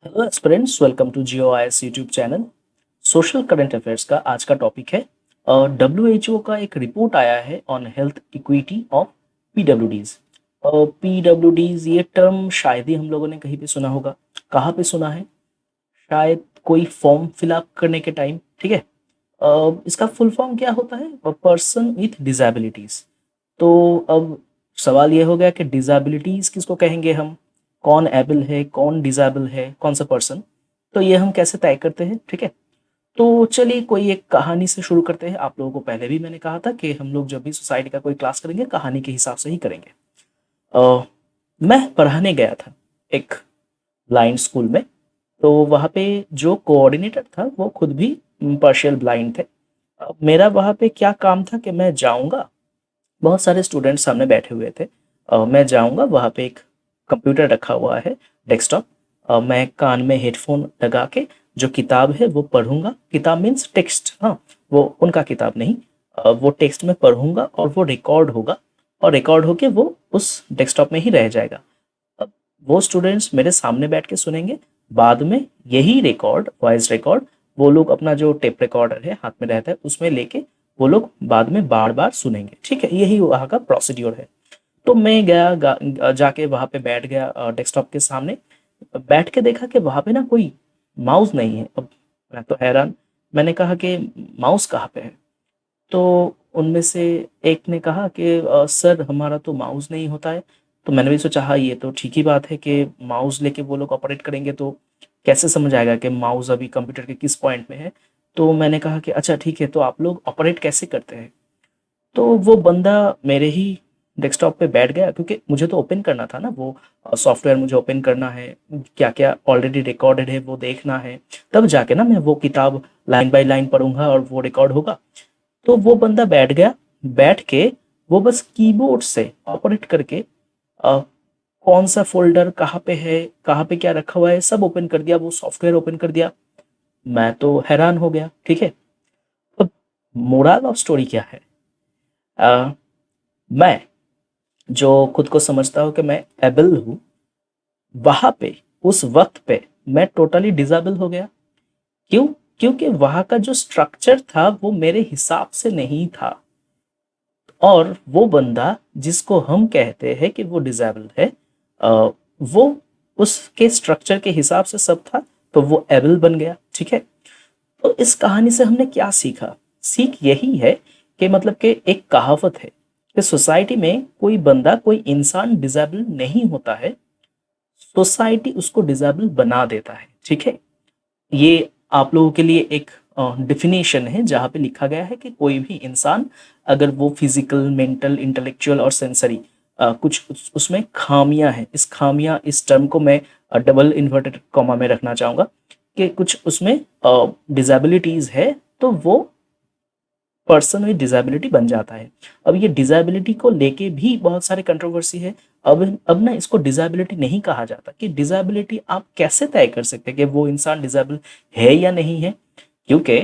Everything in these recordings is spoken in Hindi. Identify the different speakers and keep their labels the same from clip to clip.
Speaker 1: Hello aspirants, welcome to GOIS YouTube channel. Social current affairs का आज का टॉपिक है WHO का एक रिपोर्ट आया है on health equity of PWDs। PWDs ये टर्म शायद ही हम लोगों ने कहीं पे सुना होगा। कहाँ पे सुना है? शायद कोई फॉर्म फिलअप करने के टाइम। ठीक है। इसका फुल फॉर्म क्या होता है? Person with disabilities. तो अब सवाल ये हो गया कि डिजेबिलिटीज किसको कहेंगे हम? कौन एबल है, कौन डिजेबल है, कौन सा पर्सन? तो ये हम कैसे तय करते हैं? ठीक है। तो चलिए कोई एक कहानी से शुरू करते हैं। आप लोगों को पहले भी मैंने कहा था कि हम लोग जब भी सोसाइटी का कोई क्लास करेंगे कहानी के हिसाब से ही करेंगे। अ, मैं पढ़ाने गया था एक ब्लाइंड स्कूल में। तो वहाँ पे जो कोऑर्डिनेटर था वो खुद भी पार्शियल ब्लाइंड थे। अब मेरा वहाँ पे क्या काम था कि मैं जाऊँगा, बहुत सारे स्टूडेंट सामने बैठे हुए थे। मैं जाऊँगा, वहाँ पे एक कंप्यूटर रखा हुआ है, डेस्कटॉप। मैं कान में हेडफोन लगा के जो किताब है वो पढ़ूंगा। किताब मीन्स टेक्स्ट, हाँ, वो उनका किताब नहीं। वो टेक्स्ट में पढ़ूंगा और वो रिकॉर्ड होगा, और रिकॉर्ड होके वो उस डेस्कटॉप में ही रह जाएगा। अब वो स्टूडेंट्स मेरे सामने बैठ के सुनेंगे। बाद में यही रिकॉर्ड, वॉइस रिकॉर्ड, वो लोग अपना जो टेप रिकॉर्डर है हाथ में रहता है उसमें लेके वो लोग बाद में बार बार सुनेंगे। ठीक है, यही वहाँ का प्रोसीड्योर है। तो मैं जाके वहाँ पे बैठ गया डेस्कटॉप के सामने। बैठ के देखा कि वहाँ पे ना कोई माउस नहीं है। अब मैं तो हैरान। मैंने कहा कि माउस कहाँ पे है? तो उनमें से एक ने कहा कि सर हमारा तो माउस नहीं होता है। तो मैंने भी सोचा हाँ, ये तो ठीक ही बात है कि माउस लेके वो लोग ऑपरेट करेंगे तो कैसे समझ आएगा कि माउस अभी कंप्यूटर के किस पॉइंट में है। तो मैंने कहा कि अच्छा ठीक है, तो आप लोग ऑपरेट कैसे करते हैं? तो वो बंदा मेरे ही डेस्कटॉप पे बैठ गया, क्योंकि मुझे तो ओपन करना था ना वो सॉफ्टवेयर, मुझे ओपन करना है, क्या क्या ऑलरेडी रिकॉर्डेड है वो देखना है। तब जाके ना मैं वो किताब लाइन बाय लाइन पढ़ूंगा और वो रिकॉर्ड होगा। तो वो बंदा बैठ गया। बैठ के वो बस कीबोर्ड से ऑपरेट करके अ, कौन सा फोल्डर कहाँ पे है, कहाँ पे क्या रखा हुआ है, सब ओपन कर दिया, वो सॉफ्टवेयर ओपन कर दिया। मैं तो हैरान हो गया। ठीक है। अब मोरल ऑफ स्टोरी क्या है? अ, मैं जो खुद को समझता हूँ कि मैं एबल हूँ, वहां पे उस वक्त पे मैं टोटली डिसेबल हो गया। क्यों? क्योंकि वहां का जो स्ट्रक्चर था वो मेरे हिसाब से नहीं था। और वो बंदा जिसको हम कहते हैं कि वो डिसेबल है, वो उसके स्ट्रक्चर के हिसाब से सब था, तो वो एबल बन गया। ठीक है। तो इस कहानी से हमने क्या सीखा? सीख यही है कि मतलब कि एक कहावत है कि सोसाइटी में कोई बंदा, कोई इंसान डिसेबल नहीं होता है, सोसाइटी उसको डिसेबल बना देता है। ठीक है। ये आप लोगों के लिए एक डिफिनेशन है जहाँ पे लिखा गया है कि कोई भी इंसान, अगर वो फिजिकल, मेंटल, इंटेलेक्चुअल और सेंसरी कुछ उसमें खामियां हैं, इस खामियां, इस टर्म को मैं डबल इन्वर्टेड कॉमा में रखना चाहूंगा कि कुछ उसमें डिजेबिलिटीज है, तो वो पर्सन विद डिजेबिलिटी बन जाता है। अब ये डिजेबिलिटी को लेके भी बहुत सारे कंट्रोवर्सी है। अब ना इसको डिजेबिलिटी नहीं कहा जाता कि डिजेबिलिटी आप कैसे तय कर सकते हैं कि वो इंसान डिजेबल है या नहीं है। क्योंकि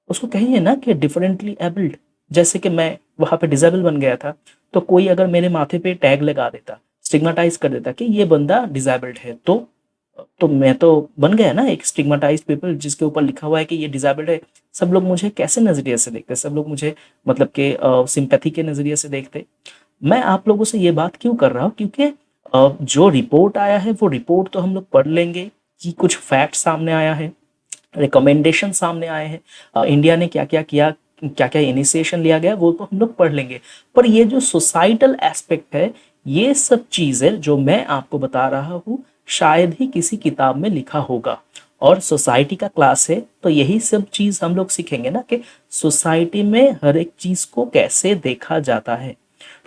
Speaker 1: उसको कहिए ना कि डिफरेंटली एबल्ड। जैसे कि मैं वहां पे डिजेबल बन गया था, तो कोई अगर मेरे माथे पे टैग लगा देता, स्टिग्मेटाइज कर देता कि ये बंदा डिजेबल्ड है, तो मैं तो बन गया ना एक स्टिग्मेटाइज्ड पीपल जिसके ऊपर लिखा हुआ है कि ये डिजेबल्ड है। सब लोग मुझे कैसे नजरिए से देखते? सब लोग मुझे मतलब कि सिंपैथी के नजरिए से देखते। मैं आप लोगों से ये बात क्यों कर रहा हूँ? क्योंकि जो रिपोर्ट आया है वो रिपोर्ट तो हम लोग पढ़ लेंगे कि कुछ फैक्ट सामने आया है, रिकमेंडेशन सामने आए हैं, इंडिया ने क्या क्या किया, क्या क्या इनिशिएशन लिया गया, वो तो हम लोग पढ़ लेंगे। पर ये जो सोसाइटल एस्पेक्ट है, ये सब चीजें जो मैं आपको बता रहा हूँ शायद ही किसी किताब में लिखा होगा। और सोसाइटी का क्लास है तो यही सब चीज हम लोग सीखेंगे ना कि सोसाइटी में हर एक चीज को कैसे देखा जाता है।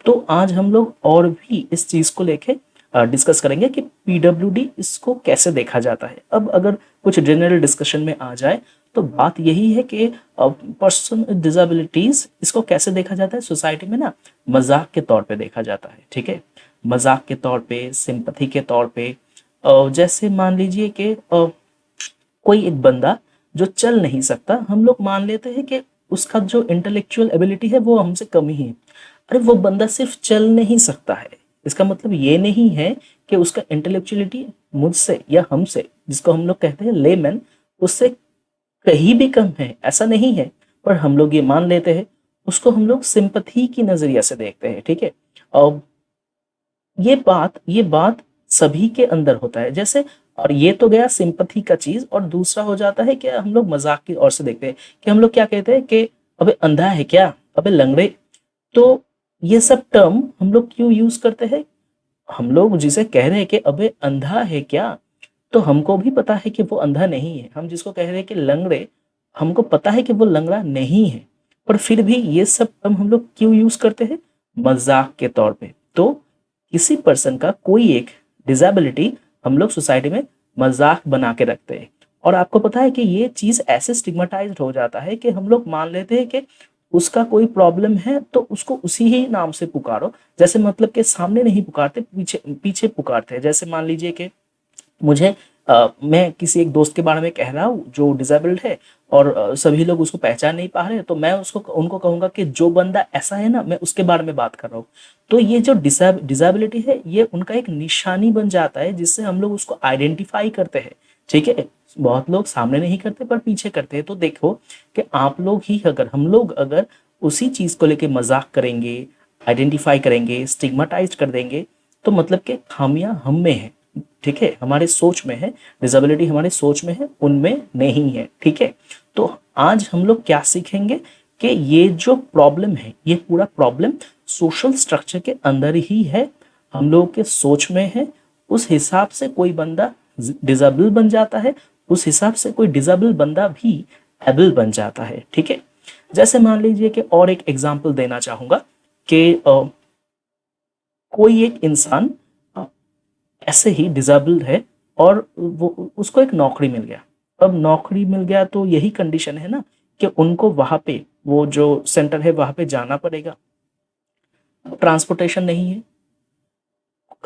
Speaker 1: तो आज हम लोग और भी इस चीज को लेके डिस्कस करेंगे कि पीडब्ल्यूडी इसको कैसे देखा जाता है। अब अगर कुछ जनरल डिस्कशन में आ जाए तो बात यही है कि पर्सन विद डिसेबिलिटीज इसको कैसे देखा जाता है सोसाइटी में ना, मजाक के तौर पे देखा जाता है। ठीक है। मजाक के तौर पे, सिंपथी के तौर पे। जैसे मान लीजिए कि कोई एक बंदा जो चल नहीं सकता, हम लोग मान लेते हैं कि उसका जो इंटेलेक्चुअल एबिलिटी है वो हमसे कम ही है। अरे वो बंदा सिर्फ चल नहीं सकता है, इसका मतलब ये नहीं है कि उसका इंटेलेक्चुअलिटी मुझसे या हमसे, जिसको हम लोग कहते हैं लेमैन, उससे कहीं भी कम है, ऐसा नहीं है। पर हम लोग ये मान लेते हैं, उसको हम लोग सिंपैथी की नजरिया से देखते हैं, ठीक है। और ये बात सभी के अंदर होता है जैसे। और ये तो गया सिंपैथी का चीज, और दूसरा हो जाता है कि हम लोग मजाक की ओर से देखते हैं कि हम लोग क्या कहते हैं कि अबे अंधा है क्या, अबे लंगड़े। तो ये सब टर्म हम लोग क्यों यूज करते हैं? हम लोग जिसे कह रहे हैं कि अबे अंधा है क्या, तो हमको भी पता है कि वो अंधा नहीं है। हम जिसको कह रहे हैं कि लंगड़े, हमको पता है कि वो लंगड़ा नहीं है। पर फिर भी ये सब टर्म हम लोग क्यों यूज करते हैं? मजाक के तौर पे। तो किसी पर्सन का कोई एक डिसेबिलिटी हम लोग सोसाइटी में मजाक बना के रखते हैं। और आपको पता है कि ये चीज ऐसे स्टिग्मेटाइज्ड हो जाता है कि हम लोग मान लेते हैं कि उसका कोई प्रॉब्लम है तो उसको उसी ही नाम से पुकारो। जैसे मतलब कि सामने नहीं पुकारते, पीछे पीछे पुकारते हैं। जैसे मान लीजिए कि मुझे मैं किसी एक दोस्त के बारे में कह रहा हूँ जो डिसेबल्ड है, और सभी लोग उसको पहचान नहीं पा रहे, तो मैं उसको उनको कहूंगा कि जो बंदा ऐसा है ना, मैं उसके बारे में बात कर रहा हूँ। तो ये जो डिसेबिलिटी है, ये उनका एक निशानी बन जाता है जिससे हम लोग उसको आइडेंटिफाई करते हैं, ठीक है। बहुत लोग सामने नहीं करते पर पीछे करते हैं। तो देखो कि आप लोग ही अगर, हम लोग अगर उसी चीज को लेके मजाक करेंगे, आइडेंटिफाई करेंगे, स्टिग्माटाइज कर देंगे, तो मतलब कि खामियां हम में है, ठीक है, हमारे सोच में है। डिसेबिलिटी हमारे सोच में है, उनमें नहीं है, ठीक है। तो आज हम लोग क्या सीखेंगे कि ये जो प्रॉब्लम है, ये पूरा प्रॉब्लम सोशल स्ट्रक्चर के अंदर ही है, हम लोग के सोच में है। उस हिसाब से कोई बंदा डिसेबल बन जाता है, उस हिसाब से कोई डिसेबल बंदा भी एबल बन जाता है, ठीक है। जैसे मान लीजिए कि और एक एग्जांपल देना चाहूंगा कि कोई एक इंसान ऐसे ही डिसेबल्ड है, और वो उसको एक नौकरी मिल गया। अब नौकरी मिल गया तो यही कंडीशन है ना कि उनको वहां पे, वो जो सेंटर है वहां पे जाना पड़ेगा। ट्रांसपोर्टेशन नहीं है।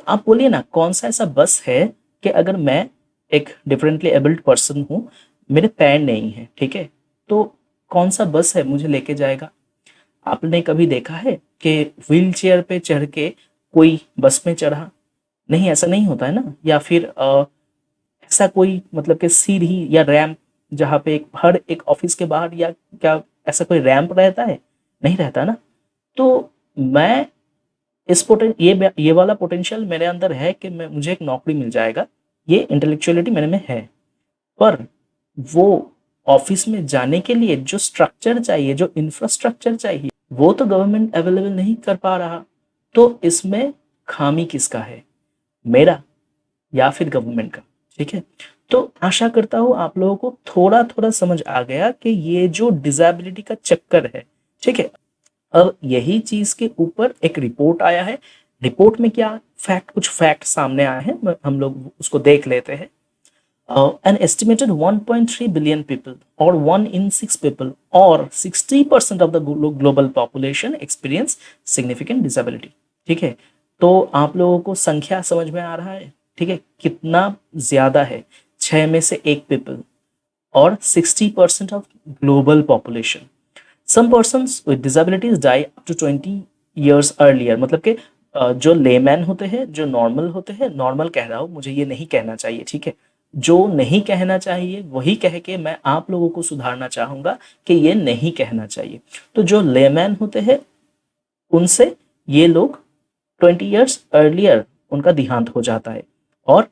Speaker 1: आप बोलिए ना कौन सा ऐसा बस है कि अगर मैं एक डिफरेंटली एबल्ड पर्सन हूं, मेरे पैर नहीं है, ठीक है, तो कौन सा बस है मुझे लेके जाएगा? आपने कभी देखा है कि व्हील चेयर पे चढ़ के कोई बस में चढ़ा? नहीं, ऐसा नहीं होता है ना। या फिर ऐसा कोई मतलब कि सीढ़ी या रैंप, जहाँ पे हर एक ऑफिस के बाहर, या क्या ऐसा कोई रैंप रहता है? नहीं रहता ना। तो मैं इस ये वाला पोटेंशियल मेरे अंदर है कि मैं मुझे एक नौकरी मिल जाएगा, ये इंटेलेक्चुअलिटी मेरे में है। पर वो ऑफिस में जाने के लिए जो स्ट्रक्चर चाहिए, जो इंफ्रास्ट्रक्चर चाहिए, वो तो गवर्नमेंट अवेलेबल नहीं कर पा रहा। तो इसमें खामी किसका है? मेरा या फिर गवर्नमेंट का? ठीक है। तो आशा करता हूं आप लोगों को थोड़ा थोड़ा समझ आ गया कि ये जो डिसेबिलिटी का चक्कर है, ठीक है। अब यही चीज के ऊपर एक रिपोर्ट आया है। रिपोर्ट में क्या कुछ फैक्ट सामने आए हैं, हम लोग उसको देख लेते हैं। An estimated 1.3 billion people, or 1 in 6 people, or 60% of the global population experience significant disability। ठीक है। तो आप लोगों को संख्या समझ में आ रहा है, ठीक है, कितना ज्यादा है? 6 में से 1 पीपल, और 60% of global population. Some persons with disabilities die up to 20 years earlier. मतलब कि जो लेमैन होते हैं, जो नॉर्मल होते हैं, नॉर्मल कह रहा हूँ, मुझे ये नहीं कहना चाहिए, ठीक है। जो नहीं कहना चाहिए वही कह के मैं आप लोगों को सुधारना चाहूंगा कि ये नहीं कहना चाहिए। तो जो लेमैन होते हैं, उनसे ये लोग 20 years अर्लियर उनका देहांत हो जाता है। और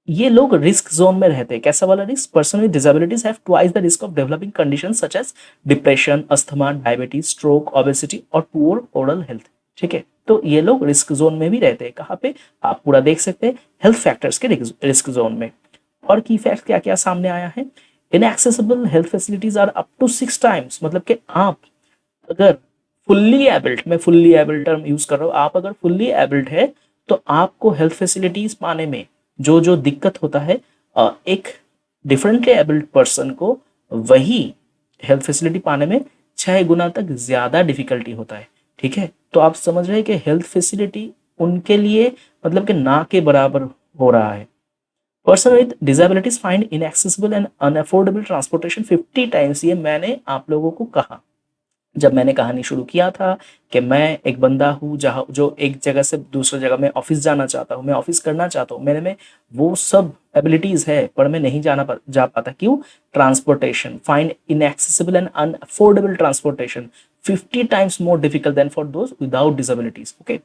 Speaker 1: ये लोग रिस्क जोन में रहते हैं। कैसा वाला risk? Person with disabilities have twice the risk of developing condition such as depression, asthma, diabetes, stroke, obesity और पुअर ओरल हेल्थ। ठीक है। तो ये लोग रिस्क जोन में भी रहते हैं। कहाँ पे? आप पूरा देख सकते हैं हेल्थ फैक्टर्स के रिस्क जोन में। और की फैक्ट क्या क्या सामने आया है? Inaccessible health facilities are up to 6 times। मतलब कि आप अगर फुल्ली एबल्ड, मैं फुल्ली एबल्ड टर्म यूज कर रहा हूँ, आप अगर फुल्ली एबल्ड है तो आपको हेल्थ फैसिलिटीज पाने में जो जो दिक्कत होता है, एक डिफरेंटली एबल्ड पर्सन को वही हेल्थ फैसिलिटी पाने में 6 गुना तक ज्यादा डिफिकल्टी होता है। ठीक है। तो आप समझ रहे हैं कि हेल्थ फैसिलिटी उनके लिए मतलब कि ना के बराबर हो रहा है। Person with disabilities find inaccessible and unaffordable transportation 50 times। ये मैंने आप लोगों को कहा, जब मैंने कहानी शुरू किया था कि मैं एक बंदा हूँ जहाँ जो एक जगह से दूसरी जगह में ऑफिस जाना चाहता हूँ, मैं ऑफिस करना चाहता हूँ, मेरे में वो सब एबिलिटीज है पर मैं नहीं जा पाता। क्यों? Transportation, find inaccessible and unaffordable transportation 50 times more difficult than for those without disabilities. Okay,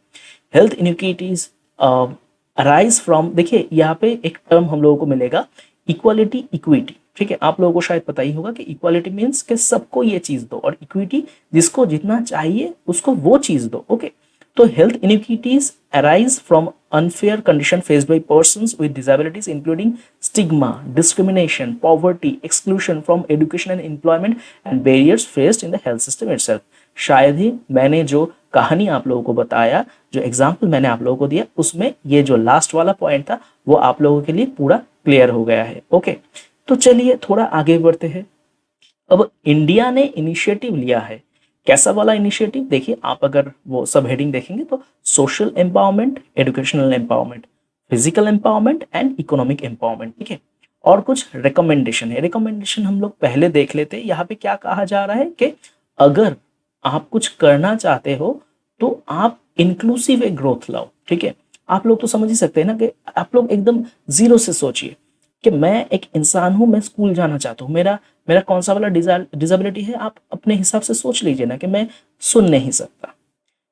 Speaker 1: health inequities arise from, देखिए यहाँ पे एक टर्म हम लोगों को मिलेगा, इक्वालिटी इक्विटी। ठीक है, आप लोगों को शायद पता ही होगा कि इक्वालिटी मीन्स कि सबको ये चीज दो, और इक्विटी जिसको जितना चाहिए उसको वो चीज दो। ओके, तो health inequities arise from unfair condition faced by persons with disabilities including stigma, discrimination, poverty, exclusion from education and employment and barriers faced in the health system itself। शायद ही मैंने जो कहानी आप लोगों को बताया, जो एग्जाम्पल मैंने आप लोगों को दिया, उसमें ये जो लास्ट वाला पॉइंट था वो आप लोगों के लिए पूरा क्लियर हो गया है। ओके, तो चलिए थोड़ा आगे बढ़ते हैं। अब इंडिया ने इनिशिएटिव लिया है, कैसा वाला इनिशिएटिव? देखिए, आप अगर वो सब हेडिंग देखेंगे तो social empowerment, educational empowerment, physical empowerment and economic empowerment. ठीक है, और कुछ रिकमेंडेशन है। रिकमेंडेशन हम लोग पहले देख लेते हैं। यहाँ पे क्या कहा जा रहा है कि अगर आप कुछ करना चाहते हो तो आप इंक्लूसिव एक ग्रोथ लाओ। ठीक है, आप लोग तो समझ ही सकते हैं ना कि आप लोग एकदम जीरो से सोचिए कि मैं एक इंसान हूं, मैं स्कूल जाना चाहता हूं, मेरा मेरा कौन सा वाला डिसेबिलिटी है, आप अपने हिसाब से सोच लीजिए ना कि मैं सुन नहीं सकता,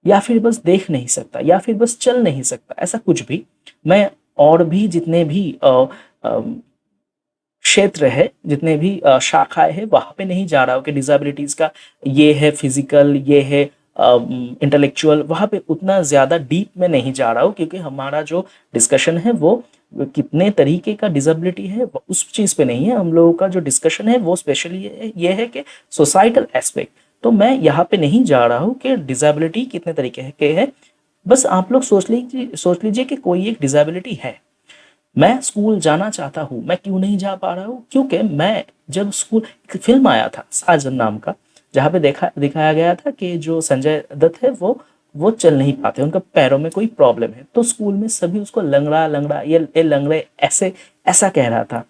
Speaker 1: या फिर बस देख नहीं सकता, या फिर बस चल नहीं सकता, ऐसा कुछ भी। मैं और भी जितने भी क्षेत्र है, जितने भी शाखाएं है, वहां पे नहीं जा रहा हूँ कि डिसेबिलिटीज का ये है फिजिकल, ये है इंटेलेक्चुअल, वहां पे उतना ज्यादा डीप में नहीं जा रहा हूँ, क्योंकि हमारा जो डिस्कशन है वो कितने तरीके का डिसेबिलिटी है उस चीज पे नहीं है। हम लोगों का जो डिस्कशन है वो स्पेशली ये है कि सोसाइटल एस्पेक्ट। तो मैं यहाँ पे नहीं जा रहा हूँ कि डिसेबिलिटी कितने तरीके के है। बस आप लोग सोच लीजिए कि कोई एक डिसेबिलिटी है, मैं स्कूल जाना चाहता हूँ, मैं क्यों नहीं जा पा रहा हूँ? क्योंकि मैं जब स्कूल, एक फिल्म आया था साजन नाम का, जहाँ पे दिखाया गया था कि जो संजय दत्त है वो चल नहीं पाते, उनका पैरों में कोई प्रॉब्लम है, तो स्कूल में सभी उसको लंगड़ा लंगड़ा, ये लंगड़े, ऐसे ऐसा कह रहा था।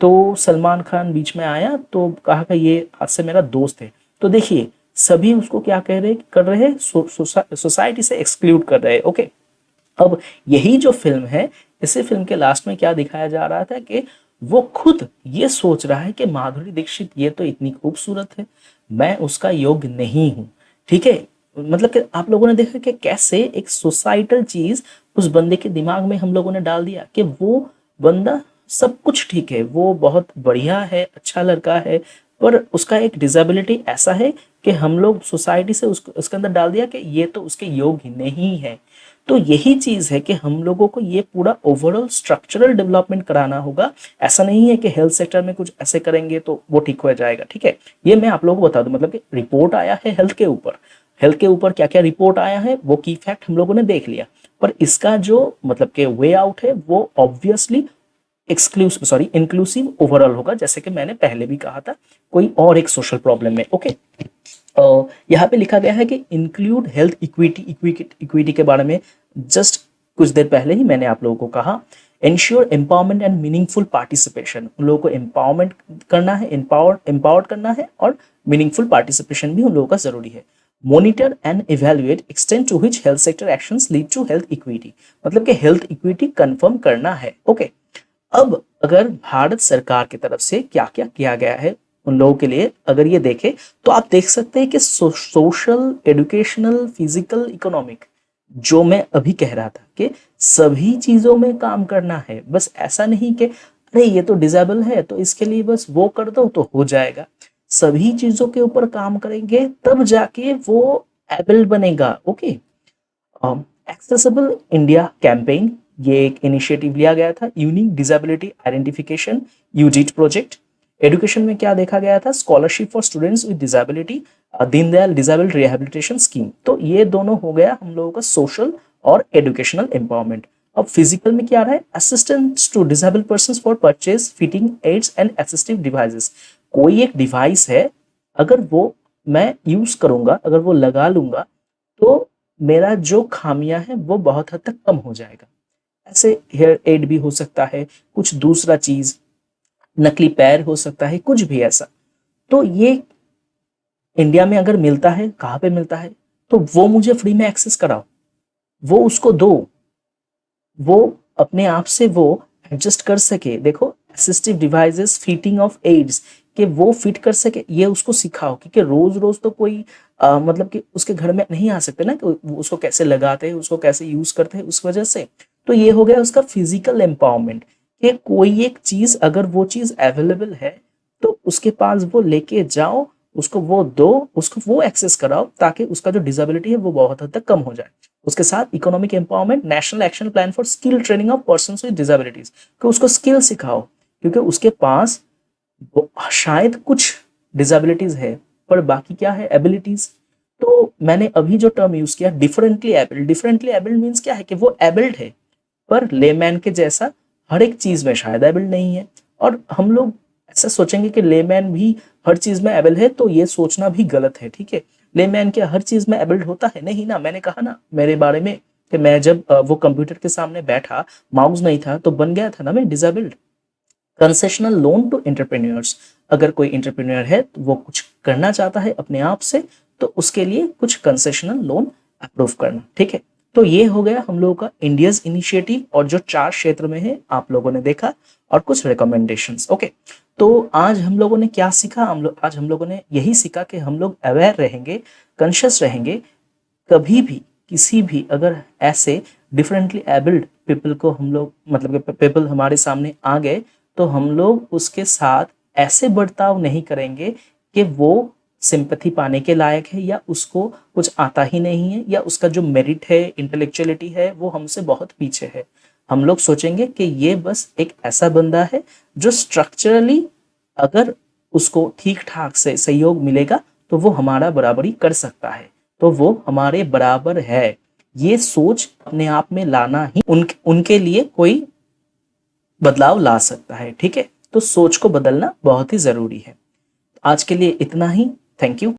Speaker 1: तो सलमान खान बीच में आया तो कहा कि ये आज से मेरा दोस्त है। तो देखिए, सभी उसको क्या कर रहे हैं, सोसाइटी से एक्सक्लूड कर रहे हैं। ओके, अब यही जो फिल्म है, इसी फिल्म के लास्ट में क्या दिखाया जा रहा था कि वो खुद ये सोच रहा है कि माधुरी दीक्षित ये तो इतनी खूबसूरत है, मैं उसका योग्य नहीं हूं। ठीक है, मतलब कि आप लोगों ने देखा कि कैसे एक सोसाइटल चीज उस बंदे के दिमाग में हम लोगों ने डाल दिया कि वो बंदा सब कुछ ठीक है, वो बहुत बढ़िया है, अच्छा लड़का है, पर उसका एक डिसेबिलिटी ऐसा है कि हम लोग सोसाइटी से उसके अंदर डाल दिया कि ये तो उसके योग्य नहीं है। तो यही चीज है कि हम लोगों को ये पूरा ओवरऑल स्ट्रक्चरल डेवलपमेंट कराना होगा। ऐसा नहीं है कि हेल्थ सेक्टर में कुछ ऐसे करेंगे तो वो ठीक हो जाएगा। ठीक है, ये मैं आप लोगों को बता दूं, मतलब कि रिपोर्ट आया है हेल्थ के ऊपर, हेल्थ के ऊपर क्या क्या रिपोर्ट आया है वो की फैक्ट हम लोगों ने देख लिया, पर इसका जो मतलब कि वे आउट है वो obviously exclusive, sorry, inclusive overall होगा, जैसे कि मैंने पहले भी कहा था कोई और एक सोशल प्रॉब्लम में। ओके, यहाँ पे लिखा गया है कि इंक्लूड हेल्थ इक्विटी के बारे में जस्ट कुछ देर पहले ही मैंने आप लोगों को कहा। Ensure empowerment and meaningful participation, उन लोगों को एम्पावरमेंट करना है, एम्पावर्ड करना है, और मीनिंगफुल पार्टिसिपेशन भी उन लोगों का जरूरी है। Monitor and evaluate extent to which health sector actions lead to health equity, मतलब कि हेल्थ इक्विटी कंफर्म करना है। ओके, अब अगर भारत सरकार की तरफ से क्या क्या किया गया है उन लोगों के लिए अगर ये देखें, तो आप देख सकते हैं कि सोशल, एजुकेशनल, फिजिकल, इकोनॉमिक, जो मैं अभी कह रहा था कि सभी चीजों में काम करना है। बस ऐसा नहीं कि अरे ये तो डिसेबल है तो इसके लिए बस वो कर दो तो हो जाएगा। सभी चीजों के ऊपर काम करेंगे तब जाके वो एबल बनेगा। ओके, एक्सेसिबल इंडिया कैंपेन, ये एक इनिशिएटिव लिया गया था। Unique disability identification, UDID project. Education में क्या देखा गया था? Scholarship for students with disability, Deendayal disable rehabilitation scheme. तो ये दोनों हो गया हम लोगों का सोशल और एजुकेशनल एम्पावरमेंट। अब फिजिकल में क्या रहा है? Assistance to disable person for purchase, fitting aids and assistive devices. कोई एक डिवाइस है, अगर वो मैं यूज करूंगा, अगर वो लगा लूंगा, तो मेरा जो खामियां है वो बहुत हद तक कम हो जाएगा। ऐसे हेयर एड भी हो सकता है, कुछ दूसरा चीज, नकली पैर हो सकता है, कुछ भी ऐसा। तो ये इंडिया में अगर मिलता है, कहाँ पे मिलता है, तो वो मुझे फ्री में एक्सेस कराओ, वो उसको दो, वो अपने आप से वो एडजस्ट कर सके। देखो, assistive devices, fitting of aids, कि वो फिट कर सके, ये उसको सिखाओ, क्योंकि रोज रोज तो कोई मतलब कि उसके घर में नहीं आ सकते ना, कि वो उसको कैसे लगाते हैं, उसको कैसे यूज करते हैं, उस वजह से। तो ये हो गया उसका फिजिकल एम्पावरमेंट, कि कोई एक चीज अगर वो चीज अवेलेबल है तो उसके पास वो लेके जाओ, उसको वो दो, उसको वो एक्सेस कराओ, ताकि उसका जो डिसेबिलिटी है वो बहुत हद तक कम हो जाए। उसके साथ economic empowerment, national action plan for skill training of person with disabilities, कि उसको स्किल सिखाओ, क्योंकि उसके पास शायद कुछ डिसेबिलिटीज है पर बाकी क्या है, एबिलिटीज। तो मैंने अभी जो टर्म यूज किया differently abled, differently abled means क्या है कि वो एबल्ड है पर लेमैन के जैसा हर एक चीज में शायद एबल्ड नहीं है। और हम लोग ऐसा सोचेंगे कि लेमैन भी हर चीज में एबल है, तो ये सोचना भी गलत है, ठीक है। लेमैन क्या हर चीज में एबल्ड होता है? नहीं ना। मैंने कहा ना मेरे बारे में कि मैं जब वो कंप्यूटर के सामने बैठा, माउस नहीं था, तो बन गया था ना मैं disabled. Concessional loan to entrepreneurs, अगर कोई एंटरप्रेन्योर है तो वो कुछ करना चाहता है अपने आप से, तो उसके लिए कुछ कंसेशनल लोन अप्रूव करना, ठीक है। तो ये हो गया हम लोगों का इंडियाज इनिशिएटिव, और जो 4 क्षेत्र में है आप लोगों ने देखा, और कुछ रिकमेंडेशंस। ओके, तो आज हम लोगों ने क्या सीखा? आज हम लोगों ने यही सीखा कि हम लोग अवेयर रहेंगे, कॉन्शियस रहेंगे। कभी भी किसी भी अगर ऐसे डिफरेंटली एबल्ड पीपल को हम लोग, मतलब कि पीपल हमारे सामने आ गए, तो हम लोग उसके साथ ऐसे बर्ताव नहीं करेंगे कि वो सिंपैथी पाने के लायक है, या उसको कुछ आता ही नहीं है, या उसका जो मेरिट है, इंटेलेक्चुअलिटी है, वो हमसे बहुत पीछे है। हम लोग सोचेंगे कि ये बस एक ऐसा बंदा है जो स्ट्रक्चरली, अगर उसको ठीक ठाक से सहयोग मिलेगा तो वो हमारा बराबरी कर सकता है, तो वो हमारे बराबर है। ये सोच अपने आप में लाना ही उनके लिए कोई बदलाव ला सकता है, ठीक है। तो सोच को बदलना बहुत ही जरूरी है। आज के लिए इतना ही। Thank you.